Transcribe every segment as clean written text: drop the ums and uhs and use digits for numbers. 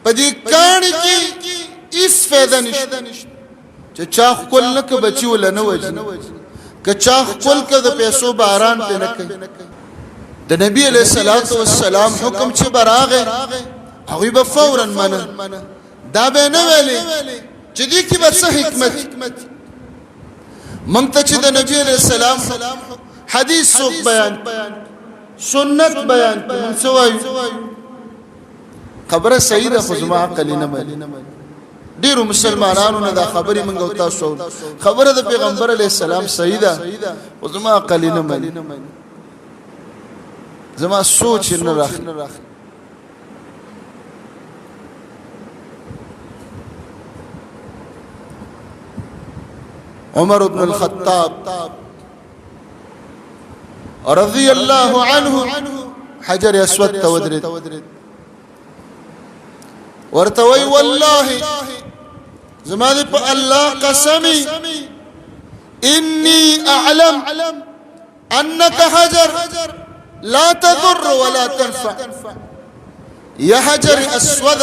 پدې کاڼي کې هیڅ فایده نشته چې چا خپل نه که بچي ول نه وجني که چا خپل که د پیسو باران پې نه کوي د نبی علیه الصلاة والسلام حکم چې براغه هغوی به فورا منه دا به نه ویلې چې دې کې به څه حکمت موږ ته چې د نبی علیه السلام حدیث څوک بیان سنت بیان کوي موږ څه وایو خبره صحیح ده خو زما عقل نه مني ډیرو مسلمانانو نه دا خبرې موږ او تاسو خبره د پیغمبر علیه السلام صحیح ده خو زما عقل نه مني زما سوچ نه راخلي عمر بن الخطاب رضي الله عنه حجر اسود تودرد ورتوي والله زماني الله قسمي إني أعلم أنك حجر لا تضر ولا تنفع يا حجر اسود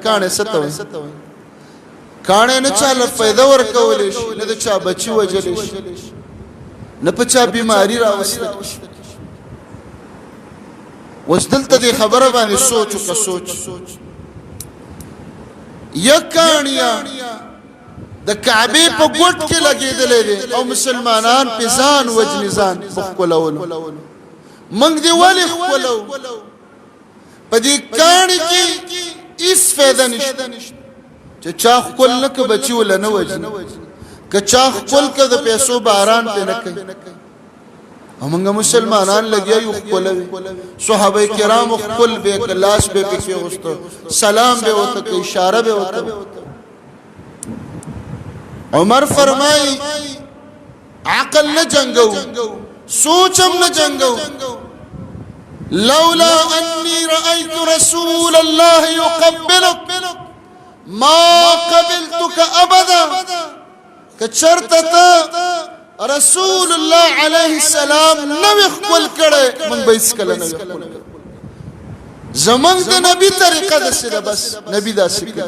كان ستوي کاڼه نه چاله پیدا ورکولې شي نه د چا بچي وجلې شي نه په چا بیماری راوستل وس دلته دې خبره باندې سوچ یا کاڼیا د کعبه په ګوټ کې لګېدلې دي او مسلمانان په ځان وجني ځان خپلول منګ دی ولې خپلو په دې کاڼي کې هیڅ فایده نشته چې چا خپل نه که بچي ول نه وجني که چا خپل که د پیسو باران پې نه کوي همغه مسلمانان لګیا یو خپلوي صحابه کرام خپل به کلاس به پکې غوښتو سلام به وته کوي اشاره به وته عمر فرمای عقل نه جنگو سوچم نه جنگو لولا اني رايت رسول الله يقبلك ما قبلتك ابدا کچرته رسول الله عليه السلام نو خپل کړه من به اس کله نو خپل زمنګ د نبی طریقه د سره بس نبی دا سکه